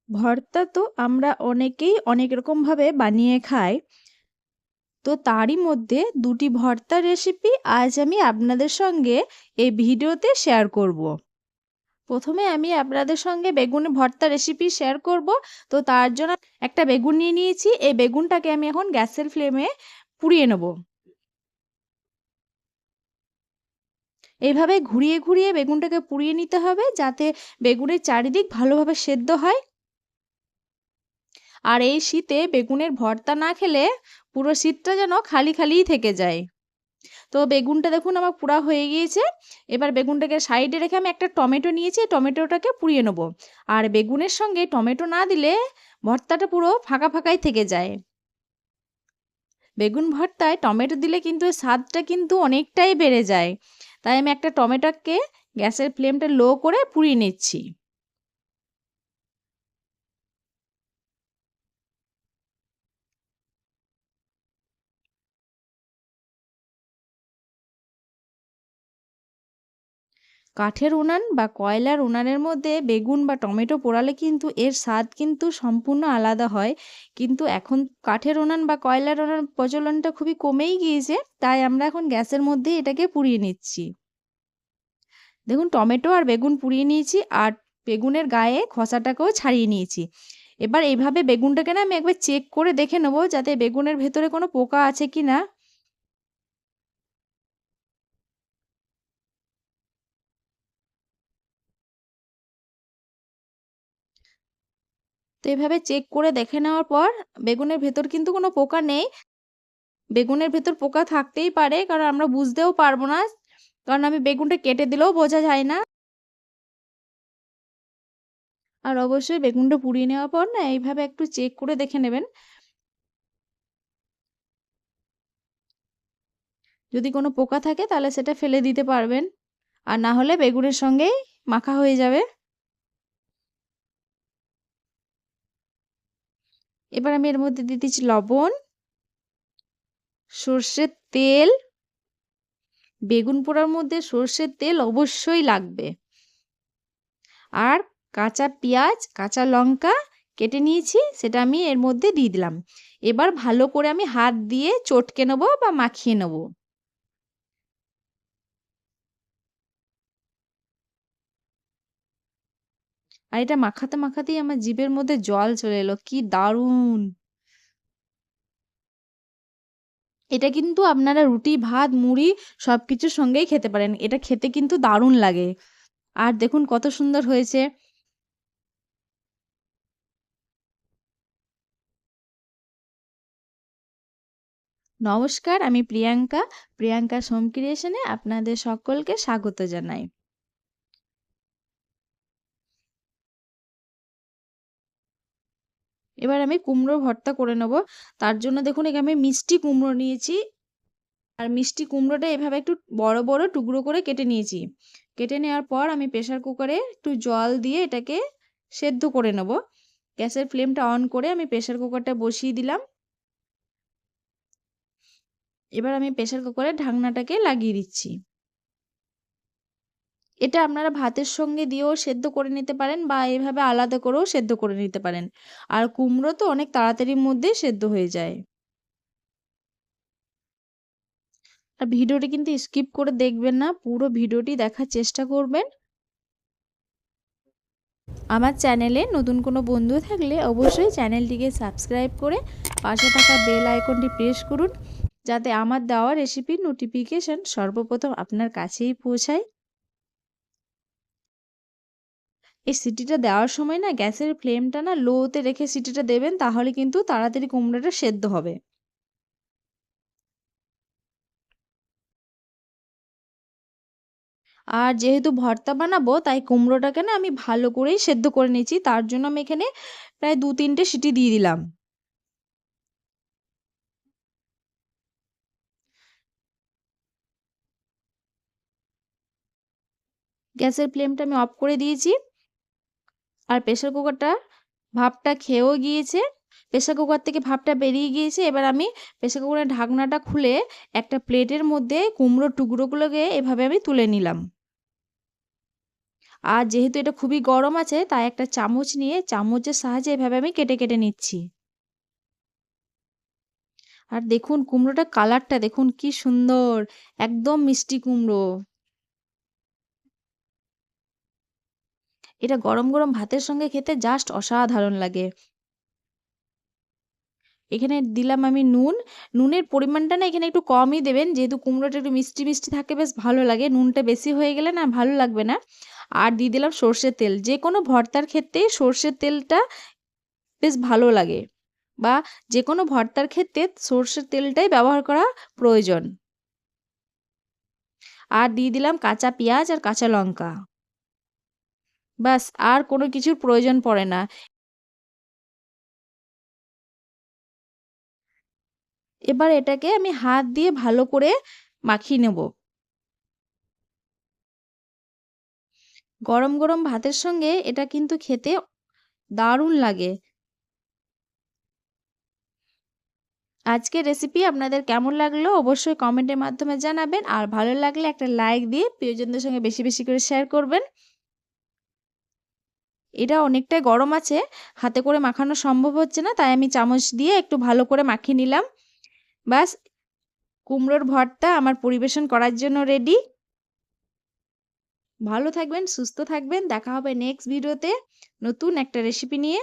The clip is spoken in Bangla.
ভর্তা তো আমরা অনেকেই অনেক রকমভাবে বানিয়ে খাই। তো তারই মধ্যে ২ টি ভর্তার রেসিপি আজ আমি আপনাদের সঙ্গে এই ভিডিওতে শেয়ার করব। প্রথমে আমি আপনাদের সঙ্গে বেগুনের ভর্তা রেসিপি শেয়ার করব। তো তার জন্য একটা বেগুন নিয়ে নিয়েছি। এই বেগুনটাকে আমি এখন গ্যাসের ফ্লেমে পুড়িয়ে নেব। এইভাবে ঘুরিয়ে, ঘুরিয়ে বেগুনটাকে পুড়িয়ে নিতে হবে যাতে বেগুনের চারিদিক ভালোভাবে সেদ্ধ হয়। আর এই শীতে বেগুনের ভর্তা না খেলে পুরো শীতটা যেন খালি খালিই থেকে যায়। তো বেগুনটা দেখুন আমার পোড়া হয়ে গিয়েছে। এবার বেগুনটাকে সাইডে রেখে আমি একটা টমেটো নিয়েছি, টমেটোটাকে পুড়িয়ে নেব। আর বেগুনের সঙ্গে টমেটো না দিলে ভর্তাটা পুরো ফাঁকা ফাঁকাই থেকে যায়। বেগুন ভর্তায় টমেটো দিলে কিন্তু এর স্বাদটা কিন্তু অনেকটাই বেড়ে যায়। তাই আমি একটা টমেটোকে গ্যাসের ফ্লেমটা লো করে পুড়িয়ে নিচ্ছি। কাঠের উনান বা কয়লার উনানের মধ্যে বেগুন বা টমেটো পোড়ালে কিন্তু এর স্বাদ কিন্তু সম্পূর্ণ আলাদা হয়। কিন্তু এখন কাঠের উনান বা কয়লার উনান প্রচলনটা খুবই কমেই গিয়েছে। তাই আমরা এখন গ্যাসের মধ্যেই এটাকে পুড়িয়ে নিচ্ছি। দেখুন টমেটো আর বেগুন পুড়িয়ে নিয়েছি আর বেগুনের গায়ে খোসাটাকেও ছাড়িয়ে নিয়েছি। এবার এইভাবে বেগুনটাকে না আমি একবার চেক করে দেখে নেব যাতে বেগুনের ভেতরে কোনো পোকা আছে কিনা। তো এভাবে চেক করে দেখে নেওয়ার পর বেগুনের ভেতর কিন্তু কোনো পোকা নেই। বেগুনের ভেতর পোকা থাকতেই পারে কারণ আমরা বুঝতেও পারবো না। কারণ আমি বেগুনটা কেটে দিলেও বোঝা যায় না। আর অবশ্যই বেগুনটা পুড়িয়ে নেওয়ার পর না এইভাবে একটু চেক করে দেখে নেবেন। যদি কোনো পোকা থাকে তাহলে সেটা ফেলে দিতে পারবেন। আর না হলে বেগুনের সঙ্গেই মাখা হয়ে যাবে। এবার আমি এর মধ্যে দিয়ে দিচ্ছি লবণ, সর্ষের তেল। বেগুন পোড়ার মধ্যে সর্ষের তেল অবশ্যই লাগবে। আর কাঁচা পেঁয়াজ, কাঁচা লঙ্কা কেটে নিয়েছি সেটা আমি এর মধ্যে দিয়ে দিলাম। এবার ভালো করে আমি হাত দিয়ে চটকে নেব বা মাখিয়ে নেব। আর এটা মাখাতে, মাখাতেই আমার জিভের মধ্যে জল চলে এলো। কি দারুণ! এটা কিন্তু আপনারা রুটি, ভাত, মুড়ি সবকিছুর সঙ্গেই খেতে পারেন। এটা খেতে কিন্তু দারুণ লাগে। আর দেখুন কত সুন্দর হয়েছে। নমস্কার, আমি প্রিয়াঙ্কা। প্রিয়াঙ্কাস হোম ক্রিয়েশনে আপনাদের সকলকে স্বাগত জানাই। এবার আমি কুমড়ো ভর্তা করে নেব। তার জন্য দেখুন এখানে আমি মিষ্টি কুমড়ো নিয়েছি। আর মিষ্টি কুমড়োটা এভাবে একটু বড়, বড় টুকরো করে কেটে নিয়েছি। কেটে নেওয়ার পর আমি প্রেসার কুকারে একটু জল দিয়ে এটাকে সেদ্ধ করে নেব। গ্যাসের ফ্লেমটা অন করে আমি প্রেসার কুকারটা বসিয়ে দিলাম। এবার আমি প্রেসার কুকারের ঢাকনাটাকে লাগিয়ে দিচ্ছি। এটা আপনারা ভাতের সঙ্গে দিয়েও সেদ্ধ করে নিতে পারেন বা এভাবে আলাদা করেও সেদ্ধ করে নিতে পারেন। আর কুমড়ো তো অনেক তাড়াতাড়ির মধ্যেই সেদ্ধ হয়ে যায়। আর ভিডিওটি কিন্তু স্কিপ করে দেখবেন না, পুরো ভিডিওটি দেখার চেষ্টা করবেন। আমার চ্যানেলে নতুন কোনো বন্ধু থাকলে অবশ্যই চ্যানেলটিকে সাবস্ক্রাইব করে পাশে থাকা বেল আইকনটি প্রেস করুন যাতে আমার দেওয়া রেসিপির নোটিফিকেশন সর্বপ্রথম আপনার কাছেই পৌঁছায়। এই সিটিটা দেওয়ার সময় না গ্যাসের ফ্লেমটা না লোতে রেখে সিটিটা দেবেন তাহলে কিন্তু তাড়াতাড়ি কুমড়োটা সেদ্ধ হবে। আর যেহেতু ভর্তা বানাবো তাই কুমড়োটাকে না আমি ভালো করেই সেদ্ধ করে নিয়েছি। তার জন্য আমি এখানে প্রায় ২-৩টে সিটি দিয়ে দিলাম। গ্যাসের ফ্লেমটা আমি অফ করে দিয়েছি। আর প্রেসার কুকারটা ভাপটা খেয়েও গিয়েছে। প্রেসার কুকার থেকে ভাপটা বেরিয়ে গিয়েছে। এবার আমি প্রেসার কুকারের ঢাকনাটা খুলে একটা প্লেটের মধ্যে কুমড়োর টুকরোগুলোকে এভাবে আমি তুলে নিলাম। আর যেহেতু এটা খুবই গরম আছে তাই একটা চামচ নিয়ে চামচের সাহায্যে এভাবে আমি কেটে কেটে নিচ্ছি। আর দেখুন কুমড়োটার কালারটা দেখুন কি সুন্দর, একদম মিষ্টি কুমড়ো। এটা গরম গরম ভাতের সঙ্গে খেতে জাস্ট অসাধারণ লাগে। এখানে দিলাম আমি নুন। নুনের পরিমাণটা না এখানে একটু কমই দেবেন, যেহেতু কুমড়োটা একটু মিষ্টি মিষ্টি থাকে বেশ ভালো লাগে। নুনটা বেশি হয়ে গেলে না ভালো লাগবে না। আর দিয়ে দিলাম সর্ষের তেল। যে কোনো ভর্তার ক্ষেত্রেই সর্ষের তেলটা বেশ ভালো লাগে, বা যে কোনো ভর্তার ক্ষেত্রে সর্ষের তেলটাই ব্যবহার করা প্রয়োজন। আর দিয়ে দিলাম কাঁচা পেঁয়াজ আর কাঁচা লঙ্কা। ব্যাস, আর কোনো কিছুর প্রয়োজন পড়ে না। এবার এটাকে আমি হাত দিয়ে ভালো করে মাখিয়ে নেব। গরম গরম ভাতের সঙ্গে এটা কিন্তু খেতে দারুণ লাগে। আজকের রেসিপি আপনাদের কেমন লাগলো অবশ্যই কমেন্টের মাধ্যমে জানাবেন। আর ভালো লাগলে একটা লাইক দিয়ে প্রিয়জনদের সঙ্গে বেশি বেশি করে শেয়ার করবেন। এটা অনেকটাই গরম আছে, হাতে করে মাখানো সম্ভব হচ্ছে না, তাই আমি চামচ দিয়ে একটু ভালো করে মাখিয়ে নিলাম। ব্যাস, কুমড়োর ভর্তা আমার পরিবেশন করার জন্য রেডি। ভালো থাকবেন, সুস্থ থাকবেন। দেখা হবে নেক্সট ভিডিওতে নতুন একটা রেসিপি নিয়ে।